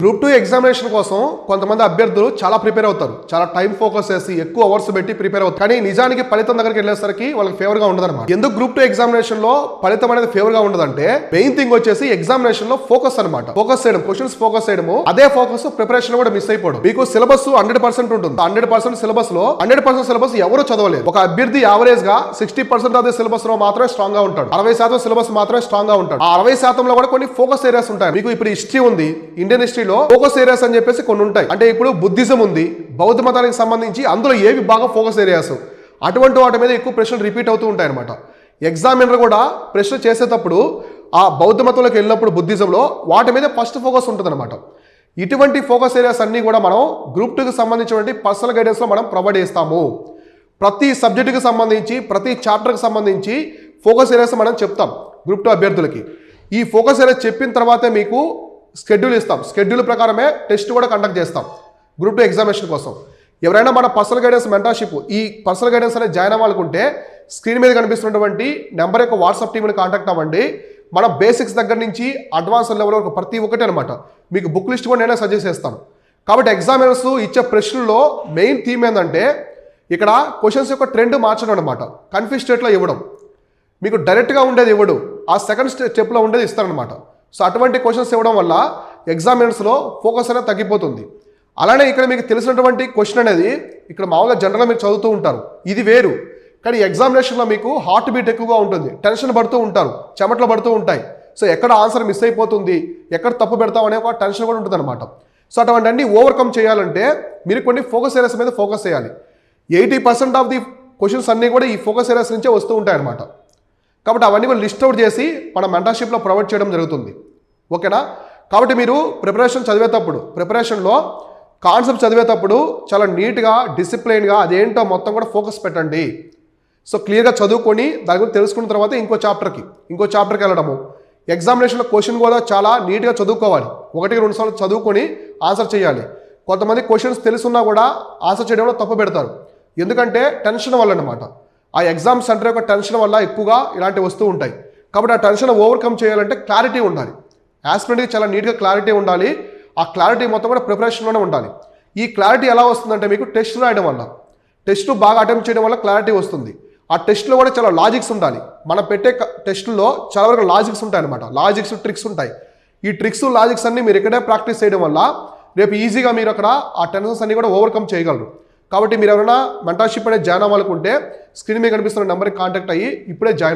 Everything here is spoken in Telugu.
గ్రూప్ 2 ఎగ్జామినేషన్ కోసం కొంతమంది అభ్యర్థులు చాలా ప్రిపేర్ అవుతారు, చాలా టైం ఫోకస్ చేసి ఎక్కువ అవర్స్ పెట్టి ప్రిపేర్ అవుతారు. కానీ నిజానికి ఫలితం దగ్గరికి వెళ్ళేసరికి వాళ్ళకి ఫేవర్ గా ఉండదన్నమాట. ఎందుకు గ్రూప్ 2 ఎగ్జామినేషన్ లో ఫలితం అనేది ఫేవర్ గా ఉండదంటే మెయిన్ థింగ్ వచ్చేసి ఎగ్జామినేషన్ లో ఫోకస్ అనమాట. ఫోకస్ చేయడం, క్వశ్చన్స్ ఫోకస్ చేయడము, అదే ఫోకస్ ప్రిపరేషన్ కూడా మిస్ అయిపోవడం. మీకు సిలబస్ 100% ఉంటుంది. 100% సిలబస్ లో 100% సిలబస్ ఎవరు చదవలేదు. ఒక అభ్యర్థి యావరేజ్ గా 60% ఆఫ్ ది సిలబస్ లో మాత్రమే స్ట్రాంగ్ గా ఉంటాడు. 60% సిలబస్ మాత్రమే స్ట్రాంగ్ గా ఉంటాడు. ఆ 60% లో కూడా కొన్ని ఫోకస్ ఏరియాస్ ఉంటాయి. మీకు ఇప్పుడు హిస్టరీ ఉంది, ఇండియన్ హిస్టరీ ఫోకస్ ఏరియాస్ అని చెప్పేసి కొన్ని ఉంటాయి. అంటే ఇప్పుడు బుద్ధిజం ఉంది, బౌద్ధ మతానికి సంబంధించి అందులో ఏవి బాగా ఫోకస్ ఏరియాస్, అటువంటి వాటి మీద ఎక్కువ ప్రశ్నలు రిపీట్ అవుతూ ఉంటాయి అనమాట. ఎగ్జామినర్ కూడా ప్రశ్న చేసేటప్పుడు ఆ బౌద్ధ మతంలోకి వెళ్ళినప్పుడు బుద్ధిజంలో వాటి మీద ఫస్ట్ ఫోకస్ ఉంటుంది అనమాట. ఇటువంటి ఫోకస్ ఏరియాస్ అన్ని కూడా మనం గ్రూప్ 2కి సంబంధించినటువంటి పర్సనల్ గైడెన్స్లో మనం ప్రొవైడ్ చేస్తాము. ప్రతి సబ్జెక్టుకి సంబంధించి, ప్రతి చాప్టర్కి సంబంధించి ఫోకస్ ఏరియాస్ మనం చెప్తాం గ్రూప్ 2 అభ్యర్థులకి. ఈ ఫోకస్ ఏరియాస్ చెప్పిన తర్వాతే మీకు షెడ్యూల్ ఇస్తాం. షెడ్యూల్ ప్రకారమే టెస్ట్ కూడా కండక్ట్ చేస్తాం గ్రూప్ 2 ఎగ్జామినేషన్ కోసం. ఎవరైనా మన పర్సనల్ గైడెన్స్ మెంటర్షిప్, ఈ పర్సనల్ గైడెన్స్ అనేది జాయిన్ అవ్వాలనుకుంటే స్క్రీన్ మీద కనిపిస్తున్నటువంటి నెంబర్ యొక్క వాట్సాప్ టీమ్ని కాంటాక్ట్ అవ్వండి. మన బేసిక్స్ దగ్గర నుంచి అడ్వాన్స్ లెవెల్ వరకు ప్రతి ఒక్కటి అనమాట. మీకు బుక్ లిస్ట్ కూడా నేనే సజెస్ట్ చేస్తాను. కాబట్టి ఎగ్జామినర్స్ ఇచ్చే ప్రశ్నల్లో మెయిన్ థీమ్ ఏంటంటే ఇక్కడ క్వశ్చన్స్ యొక్క ట్రెండ్ మార్చడం అనమాట. కన్ఫ్యూజ్ స్టేట్లో ఇవ్వడం, మీకు డైరెక్ట్గా ఉండేది ఇవ్వడు, ఆ సెకండ్ స్టెప్లో ఉండేది ఇస్తారనమాట. సో అటువంటి క్వశ్చన్స్ ఇవ్వడం వల్ల ఎగ్జామినర్స్లో ఫోకస్ అనేది తగ్గిపోతుంది. అలానే ఇక్కడ మీకు తెలిసినటువంటి క్వశ్చన్ అనేది ఇక్కడ మామూలుగా జనరల్గా మీరు చదువుతూ ఉంటారు, ఇది వేరు. కానీ ఎగ్జామినేషన్లో మీకు హార్ట్ బీట్ ఎక్కువగా ఉంటుంది, టెన్షన్ పడుతూ ఉంటారు, చెమటలు పడుతూ ఉంటాయి. సో ఎక్కడ ఆన్సర్ మిస్ అయిపోతుంది, ఎక్కడ తప్పు పెడతాం అనే ఒక టెన్షన్ కూడా ఉంటుంది అనమాట. సో అటువంటి ఓవర్కమ్ చేయాలంటే మీరు కొన్ని ఫోకస్ ఏరియాస్ మీద ఫోకస్ చేయాలి. 80% ఆఫ్ ది క్వశ్చన్స్ అన్నీ కూడా ఈ ఫోకస్ ఏరియాస్ నుంచే వస్తూ ఉంటాయి అనమాట. కాబట్టి అవన్నీ కూడా లిస్ట్ అవుట్ చేసి మన మెంటర్షిప్లో ప్రొవైడ్ చేయడం జరుగుతుంది. ఓకేనా? కాబట్టి మీరు ప్రిపరేషన్ చదివేటప్పుడు, ప్రిపరేషన్లో కాన్సెప్ట్ చదివేటప్పుడు చాలా నీట్గా, డిసిప్లైన్గా అదేంటో మొత్తం కూడా ఫోకస్ పెట్టండి. సో క్లియర్గా చదువుకొని దాని గురించి తెలుసుకున్న తర్వాత ఇంకో చాప్టర్కి వెళ్ళడము. ఎగ్జామినేషన్లో క్వశ్చన్ కూడా చాలా నీట్గా చదువుకోవాలి. 1-2 సార్లు చదువుకొని ఆన్సర్ చేయాలి. కొంతమంది క్వశ్చన్స్ తెలుసున్నా కూడా ఆన్సర్ చేయడంలో తప్పు పెడతారు. ఎందుకంటే టెన్షన్ వల్ల అనమాట. ఆ ఎగ్జామ్ సెంటర్ యొక్క టెన్షన్ వల్ల ఎక్కువగా ఇలాంటివి వస్తూ ఉంటాయి. కాబట్టి ఆ టెన్షన్ ఓవర్కమ్ చేయాలంటే క్లారిటీ ఉండాలి. యాస్పిరెంట్కి చాలా నీట్గా క్లారిటీ ఉండాలి. ఆ క్లారిటీ మొత్తం కూడా ప్రిపరేషన్లోనే ఉండాలి. ఈ క్లారిటీ ఎలా వస్తుందంటే మీకు టెస్ట్ రాయడం వల్ల, టెస్ట్ బాగా అటెంప్ట్ చేయడం వల్ల క్లారిటీ వస్తుంది. ఆ టెస్ట్లో కూడా చాలా లాజిక్స్ ఉండాలి. మనం పెట్టే టెస్ట్లో చాలా వరకు లాజిక్స్ ఉంటాయి అనమాట. లాజిక్స్, ట్రిక్స్ ఉంటాయి. ఈ ట్రిక్స్, లాజిక్స్ అన్ని మీరు ఇక్కడే ప్రాక్టీస్ చేయడం వల్ల రేపు ఈజీగా మీరు అక్కడ ఆ టెన్షన్స్ అన్ని కూడా ఓవర్కమ్ చేయగలరు. కాబట్టి మీరు ఎవరైనా మెంటర్షిప్ అనేది జాయిన్ అవ్వాలనుకుంటే స్క్రీన్ మీద కనిపిస్తున్న నెంబర్కి కాంటాక్ట్ అయ్యి ఇప్పుడే జాయిన్